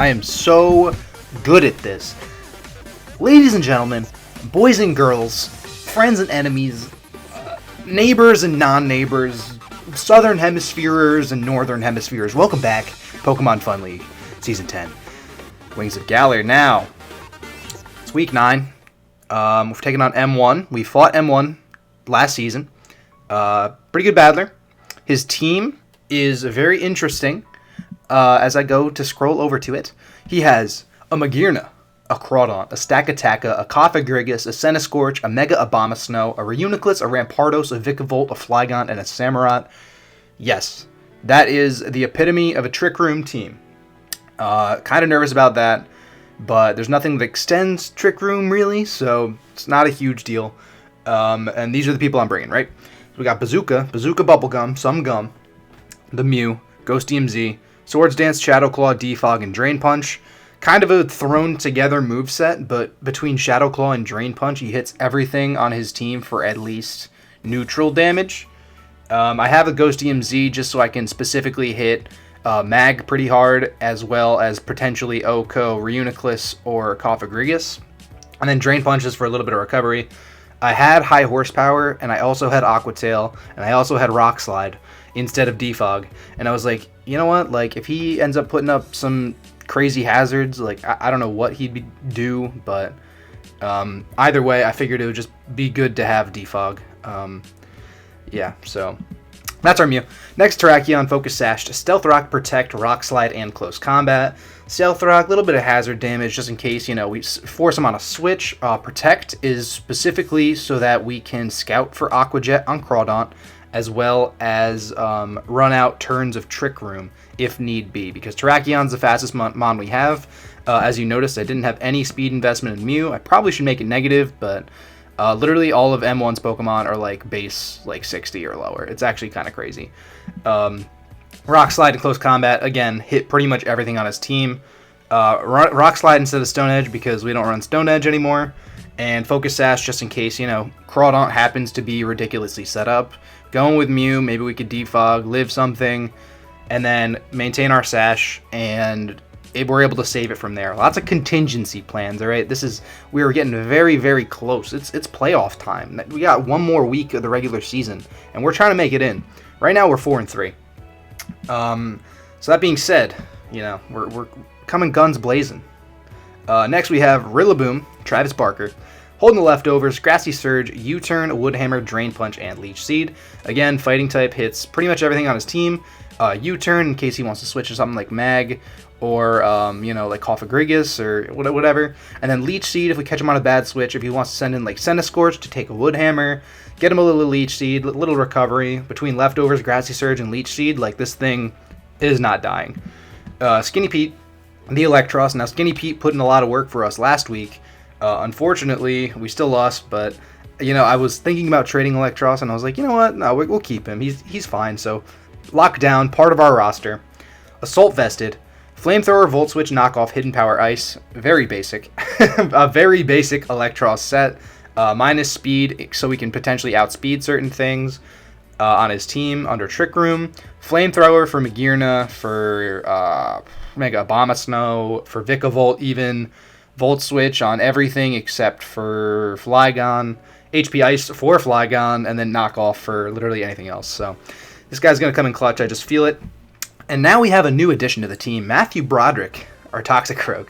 I am so good at this. Ladies and gentlemen, boys and girls, friends and enemies, neighbors and non-neighbors, southern hemispheres and northern hemispheres, welcome back, Pokemon Fun League, Season 10. Wings of Galar. Now, it's Week 9. We've taken on M1. We fought M1 last season. Pretty good battler. His team is very interesting. As I go to scroll over to it, he has a Magearna, a Crawdaunt, a Stakataka, a Cofagrigus, a Centiskorch, a Mega Abomasnow, a Reuniclus, a Rampardos, a Vikavolt, a Flygon, and a Samurott. Yes, that is the epitome of a Trick Room team. Kind of nervous about that, but there's nothing that extends Trick Room really, so it's not a huge deal. And these are the people I'm bringing, right? So we got Bazooka Bubblegum, Some Gum, the Mew, Ghost DMZ, Swords Dance, Shadow Claw, Defog, and Drain Punch. Kind of a thrown together moveset, but between Shadow Claw and Drain Punch, he hits everything on his team for at least neutral damage. I have a Ghost DMZ just so I can specifically hit Mag pretty hard, as well as potentially Oko, Reuniclus, or Cofagrigus. And then Drain Punch is for a little bit of recovery. I had High Horsepower, and I also had Aqua Tail, and I also had Rock Slide instead of Defog. And I was like, you know what? Like, if he ends up putting up some crazy hazards, like, I don't know what he'd do, but either way, I figured it would just be good to have Defog. Yeah, so that's our Mew. Next, Terrakion, Focus Sash, Stealth Rock, Protect, Rock Slide, and Close Combat. Stealth Rock, a little bit of hazard damage just in case, you know, we force him on a switch. Protect is specifically so that we can scout for Aqua Jet on Crawdaunt, as well as run out turns of Trick Room if need be, because Terrakion's the fastest mon we have. As you noticed, I didn't have any speed investment in Mew. I probably should make it negative, but literally all of M1's Pokemon are like base like 60 or lower. It's actually kind of crazy. Rock Slide and Close Combat, again, hit pretty much everything on his team. Rock Slide instead of Stone Edge because we don't run Stone Edge anymore. And Focus Sash just in case, you know, Crawdaunt happens to be ridiculously set up. Going with Mew, maybe we could Defog, live something, and then maintain our Sash, and we're able to save it from there. Lots of contingency plans, all right? We are getting very, very close. It's playoff time. We got one more week of the regular season, and we're trying to make it in. Right now, we're 4-3. So that being said, you know, we're coming guns blazing. Next, we have Rillaboom, Travis Barker, Holding the Leftovers, Grassy Surge, U-Turn, Woodhammer, Drain Punch, and Leech Seed. Again, Fighting type hits pretty much everything on his team. U-Turn in case he wants to switch to something like Mag, or, you know, like Cofagrigus, or whatever. And then Leech Seed if we catch him on a bad switch, if he wants to send in like Centiskorch to take a Woodhammer, get him a little Leech Seed, little recovery. Between Leftovers, Grassy Surge, and Leech Seed, like, this thing is not dying. Skinny Pete, the Electros. Now, Skinny Pete put in a lot of work for us last week. Unfortunately, we still lost, but, you know, I was thinking about trading Electros, and I was like, you know what? No, we'll keep him. He's fine. So, Lockdown, part of our roster. Assault Vested, Flamethrower, Volt Switch, Knockoff, Hidden Power, Ice. Very basic. A very basic Electros set. Minus speed, so we can potentially outspeed certain things on his team under Trick Room. Flamethrower for Magearna, for Mega Abomasnow, for Vikavolt even. Volt Switch on everything except for Flygon. HP Ice for Flygon, and then Knockoff for literally anything else. So this guy's going to come in clutch. I just feel it. And now we have a new addition to the team, Matthew Broderick, our Toxicroak.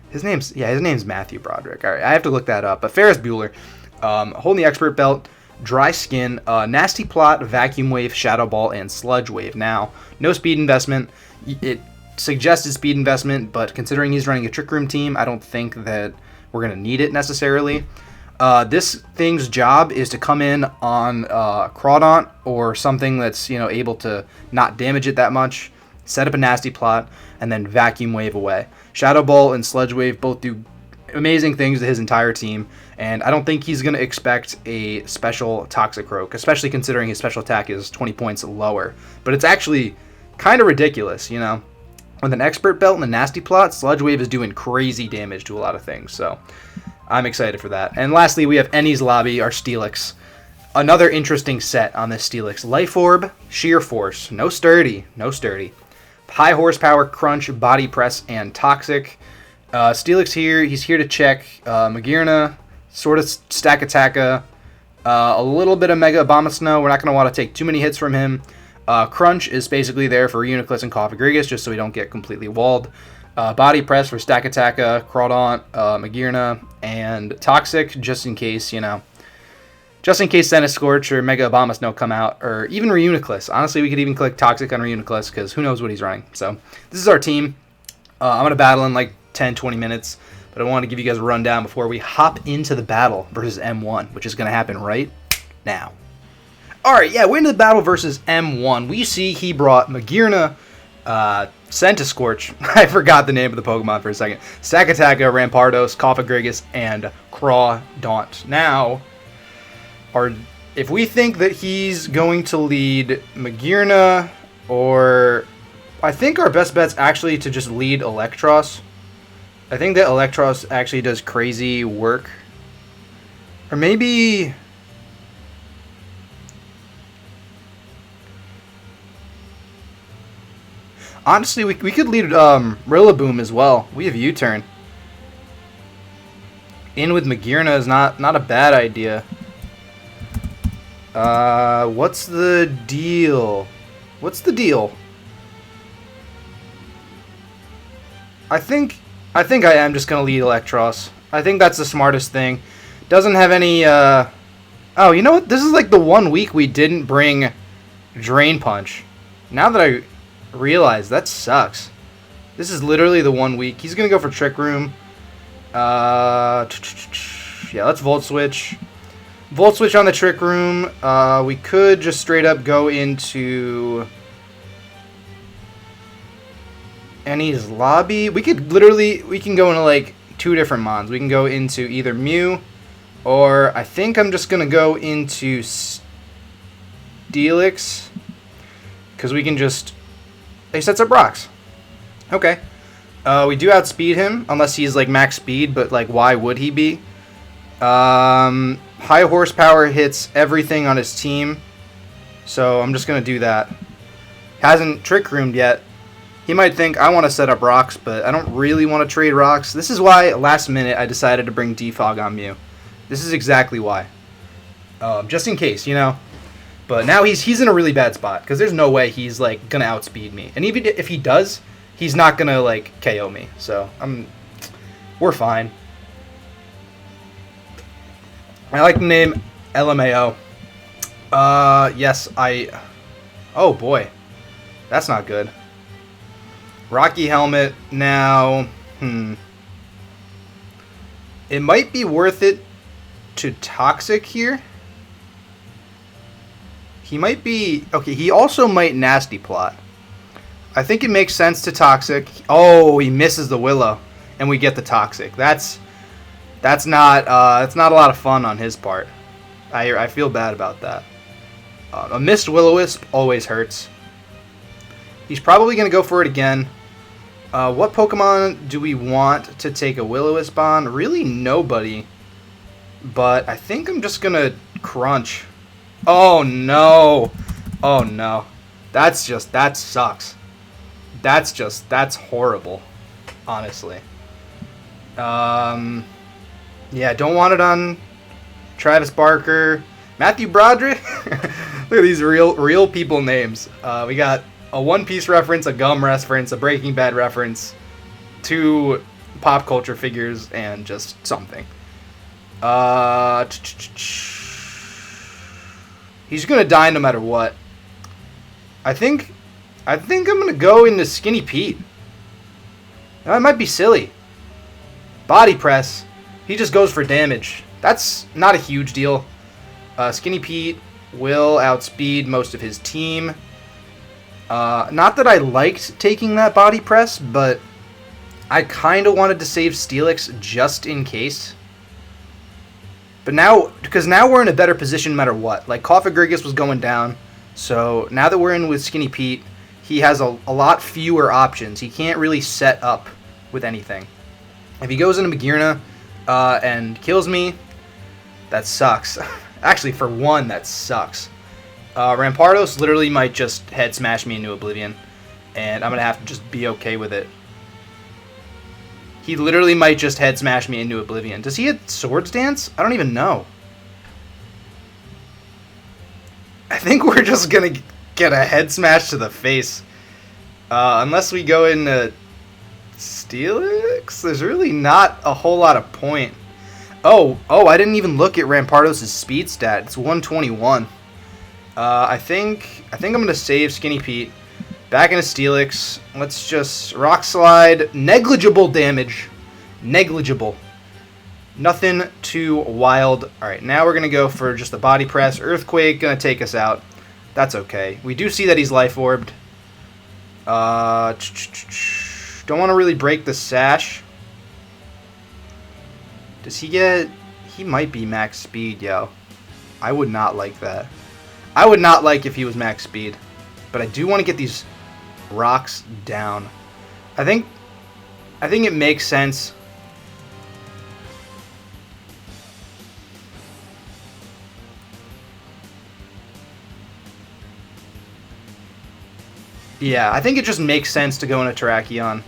His name's Matthew Broderick. All right, I have to look that up. But Ferris Bueller, holding the Expert Belt, Dry Skin, Nasty Plot, Vacuum Wave, Shadow Ball, and Sludge Wave. Now, no speed investment. It suggested speed investment, but considering he's running a Trick Room team, I don't think that we're going to need it necessarily. This thing's job is to come in on Crawdaunt or something that's, you know, able to not damage it that much, set up a Nasty Plot, and then Vacuum Wave away. Shadow Ball and Sludge Wave both do amazing things to his entire team, and I don't think he's going to expect a special Toxicroak, especially considering his special attack is 20 points lower. But it's actually kind of ridiculous, you know. With an Expert Belt and a Nasty Plot, Sludge Wave is doing crazy damage to a lot of things, so I'm excited for that. And lastly, we have Ennie's Lobby, our Steelix. Another interesting set on this Steelix. Life Orb, Sheer Force, no Sturdy. High Horsepower, Crunch, Body Press, and Toxic. Steelix here. He's here to check Magearna, sort of Stack Attacka, a little bit of Mega Abomasnow. We're not going to want to take too many hits from him. Crunch is basically there for Uniclus and Cofagrigus, just so we don't get completely walled. Body Press for Stack Attacka, Crawdaunt, Magearna, and Toxic, just in case, just in case Centiskorch or Mega Abomasnow come out, or even Reuniclus. Honestly, we could even click Toxic on Reuniclus, because who knows what he's running. So, this is our team. I'm going to battle in like 10-20 minutes, but I want to give you guys a rundown before we hop into the battle versus M1, which is going to happen right now. Alright, yeah, we're into the battle versus M1. We see he brought Magearna, Centiskorch, I forgot the name of the Pokemon for a second, Stack Attacka, Rampardos, Cofagrigus, and Crawdaunt. Now, if we think that he's going to lead Magearna, or I think our best bet's actually to just lead Electros. I think that Electros actually does crazy work. Or maybe... Honestly, we could lead Rillaboom as well. We have U-turn. In with Magearna is not a bad idea. What's the deal? What's the deal? I think I am just gonna lead Electros. I think that's the smartest thing. Doesn't have any oh, you know what? This is like the 1 week we didn't bring Drain Punch. Now that I realize, that sucks. This is literally the 1 week. He's gonna go for Trick Room. Yeah, let's Volt Switch. Volt Switch on the Trick Room. We could just straight up go into Annie's Lobby. We can go into like 2 different mons. We can go into either Mew, or I think I'm just gonna go into Steelix, because we can just... He sets up rocks. Okay. We do outspeed him, unless he's like max speed, but like why would he be? High Horsepower hits everything on his team, so I'm just going to do that. Hasn't Trick Roomed yet. He might think I want to set up rocks, but I don't really want to trade rocks. This is why last minute I decided to bring Defog on Mew. This is exactly why. Just in case, But now he's in a really bad spot, because there's no way he's like gonna outspeed me, and even if he does, he's not gonna like KO me. So we're fine. I like the name LMAO. Yes, oh boy, that's not good. Rocky Helmet now. It might be worth it to Toxic here. He might be... Okay, he also might Nasty Plot. I think it makes sense to Toxic. Oh, he misses the Willow, and we get the Toxic. That's not a lot of fun on his part. I feel bad about that. A missed Will-O-Wisp always hurts. He's probably going to go for it again. What Pokemon do we want to take a Will-O-Wisp on? Really nobody. But I think I'm just going to Crunch. Oh no. Oh no. That sucks. That's horrible. Honestly. Yeah, don't want it on Travis Barker. Matthew Broderick. Look at these real people names. We got a One Piece reference, a Gum reference, a Breaking Bad reference, 2 pop culture figures, and just something. He's gonna die no matter what. I think I'm gonna go into Skinny Pete. That might be silly. Body Press. He just goes for damage. That's not a huge deal. Skinny Pete will outspeed most of his team. Not that I liked taking that Body Press, but I kind of wanted to save Steelix just in case. But now, because now we're in a better position no matter what. Like, Cofagrigus was going down, so now that we're in with Skinny Pete, he has a lot fewer options. He can't really set up with anything. If he goes into Magearna and kills me, that sucks. Actually, for one, that sucks. Rampardos literally might just head smash me into oblivion. And I'm going to have to just be okay with it. He literally might just head smash me into oblivion. Does he hit Swords Dance? I don't even know. I think we're just going to get a head smash to the face. Unless we go into Steelix, there's really not a whole lot of point. Oh, I didn't even look at Rampardos' speed stat. It's 121. I think I'm going to save Skinny Pete. Back into Steelix. Let's just Rock Slide. Negligible damage. Negligible. Nothing too wild. Alright, now we're going to go for just the Body Press. Earthquake going to take us out. That's okay. We do see that he's Life Orbed. Don't want to really break the Sash. Does he get... He might be max speed, yo. I would not like that. I would not like if he was max speed. But I do want to get these rocks down. I think it makes sense. Yeah, I think it just makes sense to go into Terrakion.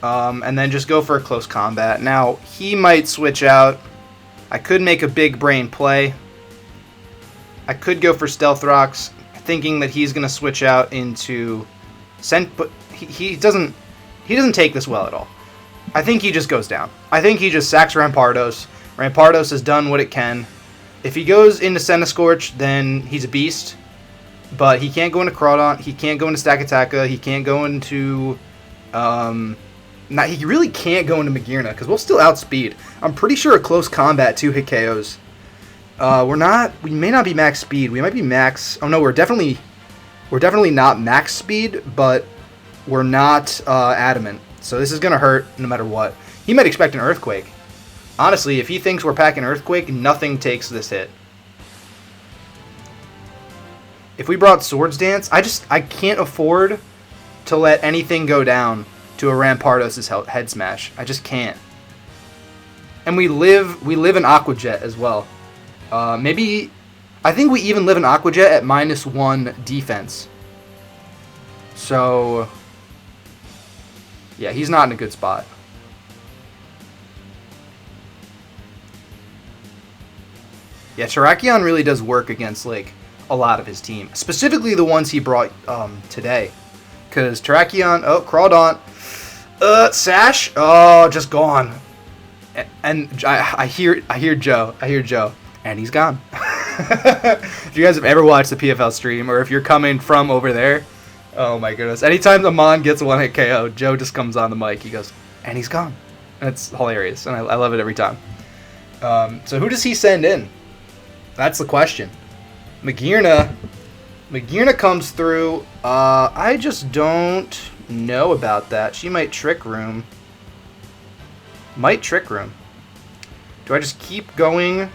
And then just go for a close combat. Now, he might switch out. I could make a big brain play. I could go for Stealth Rocks, thinking that he's going to switch out into Scent, but he doesn't take this well at all. I think he just goes down. I think he just sacks Rampardos. Rampardos has done what it can. If he goes into Centiskorch, then he's a beast. But he can't go into Crawdaunt. He can't go into Stakataka. He can't go into... he really can't go into Magearna, because we'll still outspeed. I'm pretty sure a close combat 2-hit KOs. We may not be max speed. We might be max... Oh no, we're definitely not max speed, but we're not adamant. So this is going to hurt no matter what. He might expect an Earthquake. Honestly, if he thinks we're packing Earthquake, nothing takes this hit. If we brought Swords Dance, I can't afford to let anything go down to a Rampardos' head smash. I just can't. And we live in Aqua Jet as well. Maybe... I think we even live in Aqua Jet at -1 defense. So... yeah, he's not in a good spot. Yeah, Terrakion really does work against, like, a lot of his team. Specifically the ones he brought today. Because Terrakion... oh, Crawdaunt. Sash. Oh, just gone. And I hear Joe. And he's gone. If you guys have ever watched the PFL stream, or if you're coming from over there, oh my goodness. Anytime Amon gets a one-hit KO, Joe just comes on the mic. He goes, and he's gone. That's hilarious, and I love it every time. So who does he send in? That's the question. Magearna comes through. I just don't know about that. She might Trick Room. Do I just keep going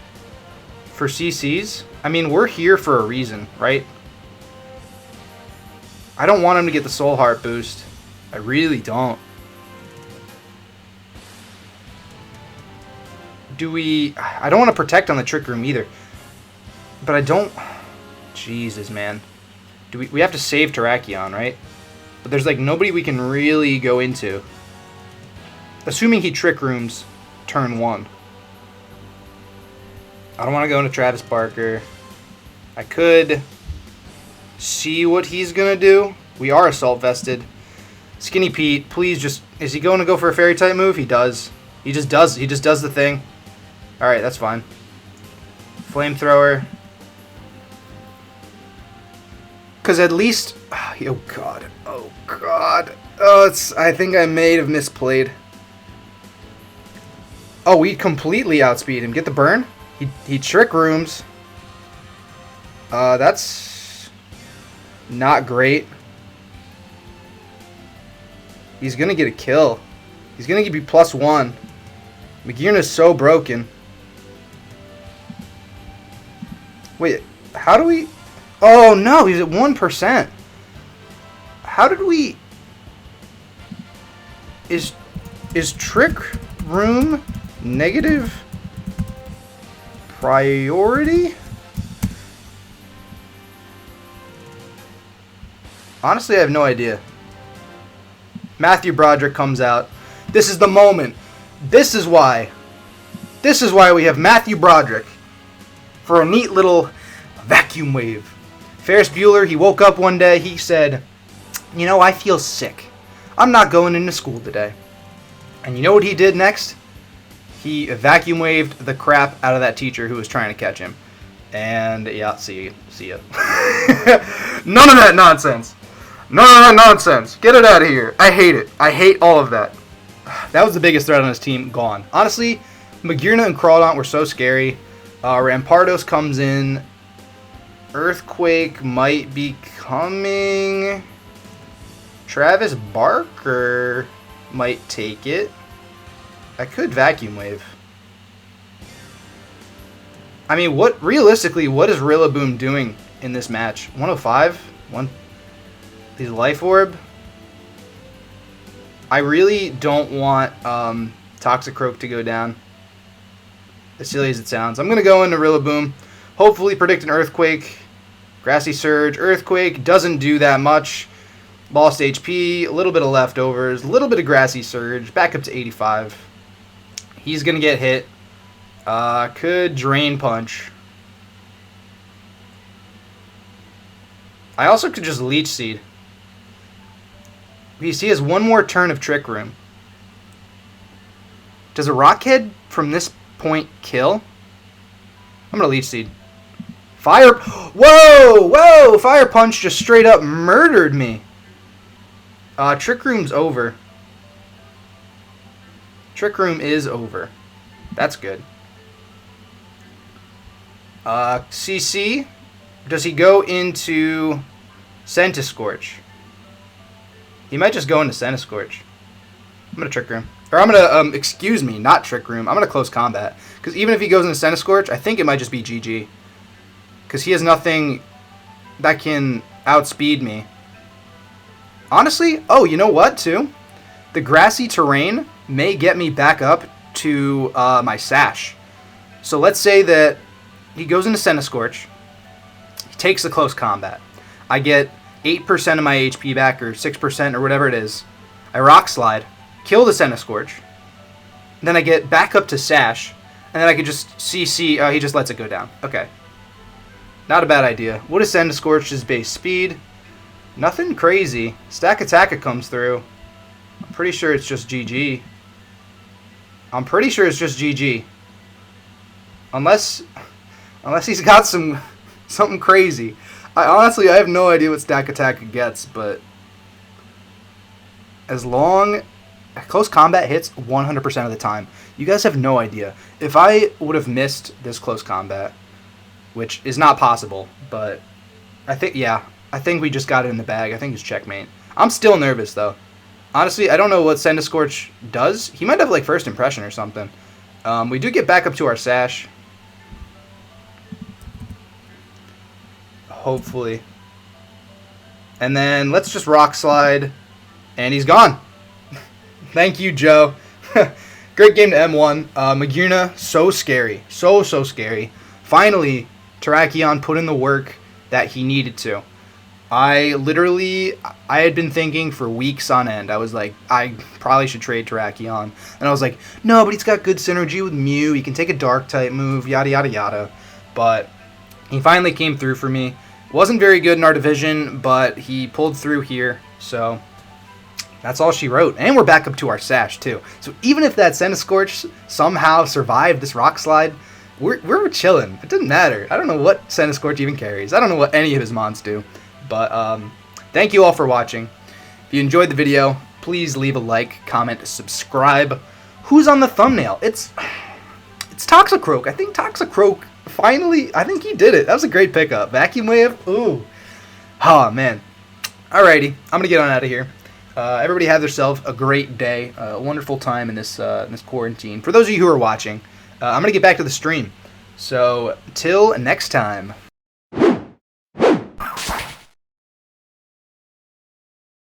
for CCs? I mean, we're here for a reason, right? I don't want him to get the Soul Heart boost. I really don't. I don't want to protect on the Trick Room either. But I don't... Jesus, man. We have to save Terrakion, right? But there's like nobody we can really go into. Assuming he Trick Rooms turn 1. I don't want to go into Travis Barker. I could see what he's going to do. We are Assault Vested. Skinny Pete, please just... is he going to go for a Fairy type move? He does. He just does the thing. Alright, that's fine. Flamethrower. Because at least... oh, God. Oh, God. Oh, I think I may have misplayed. Oh, we completely outspeed him. Get the burn? He Trick Rooms. That's not great. He's going to get a kill. He's going to give you +1. Magearna's so broken. Wait, how do we... oh, no, he's at 1%. How did we... Is Trick Room negative priority? Honestly, I have no idea. Matthew Broderick comes out. This is the moment. This is why we have Matthew Broderick for a neat little vacuum wave. Ferris Bueller, he woke up one day, he said, you know, I feel sick. I'm not going into school today. And you know what he did next? He vacuum waved the crap out of that teacher who was trying to catch him. And yeah, see ya. None of that nonsense. None of that nonsense. Get it out of here. I hate it. I hate all of that. That was the biggest threat on his team. Gone. Honestly, Magearna and Crawdaunt were so scary. Rampardos comes in. Earthquake might be coming. Travis Barker might take it. I could vacuum wave. I mean, realistically, what is Rillaboom doing in this match? 105? His Life Orb? I really don't want Toxicroak to go down. As silly as it sounds. I'm going to go into Rillaboom. Hopefully predict an Earthquake. Grassy Surge. Earthquake doesn't do that much. Lost HP. A little bit of leftovers. A little bit of Grassy Surge. Back up to 85. He's going to get hit. Could Drain Punch. I also could just Leech Seed. He has one more turn of Trick Room. Does a Rockhead from this point kill? I'm going to Leech Seed. Fire. Whoa! Fire Punch just straight up murdered me. Trick Room's over. Trick Room is over. That's good. CC. Does he go into Centiskorch? He might just go into Centiskorch. I'm going to Trick Room. Or I'm going to, excuse me, not Trick Room. I'm going to Close Combat. Because even if he goes into Centiskorch, I think it might just be GG. Because he has nothing that can outspeed me. Honestly, oh, you know what, too? The grassy terrain may get me back up to my Sash. So let's say that he goes into Centiskorch. He takes the Close Combat. I get 8% of my HP back, or 6%, or whatever it is. I Rock Slide, kill the Centiskorch. Then I get back up to Sash, and then I could just CC. Oh, he just lets it go down. Okay. Not a bad idea. What is Centiskorch's base speed? Nothing crazy. Stack Attacka comes through. I'm pretty sure it's just GG. I'm pretty sure it's just GG. Unless he's got something crazy. I have no idea what Stack Attack gets, but as long Close Combat hits 100% of the time. You guys have no idea. If I would have missed this Close Combat, which is not possible, but I think we just got it in the bag. I think it's checkmate. I'm still nervous though. Honestly, I don't know what Centiskorch does. He might have like First Impression or something. We do get back up to our Sash. Hopefully. And then let's just Rock Slide. And he's gone. Thank you, Joe. Great game to M1. Magearna, so scary. So scary. Finally, Terrakion put in the work that he needed to. I had been thinking for weeks on end. I was like, I probably should trade Terrakion. And I was like, no, but he's got good synergy with Mew. He can take a Dark-type move, yada, yada, yada. But he finally came through for me. Wasn't very good in our division, but he pulled through here. So that's all she wrote. And we're back up to our Sash, too. So even if that Centiskorch somehow survived this Rock Slide, we're chilling. It doesn't matter. I don't know what Centiskorch even carries. I don't know what any of his mons do. But thank you all for watching. If you enjoyed the video, please leave a like, comment, subscribe. Who's on the thumbnail? It's Toxicroak. I think Toxicroak finally, I think he did it. That was a great pickup. Vacuum Wave. Ooh. Oh, man. Alrighty. I'm going to get on out of here. Everybody have yourself a great day. A wonderful time in this quarantine. For those of you who are watching, I'm going to get back to the stream. So, till next time.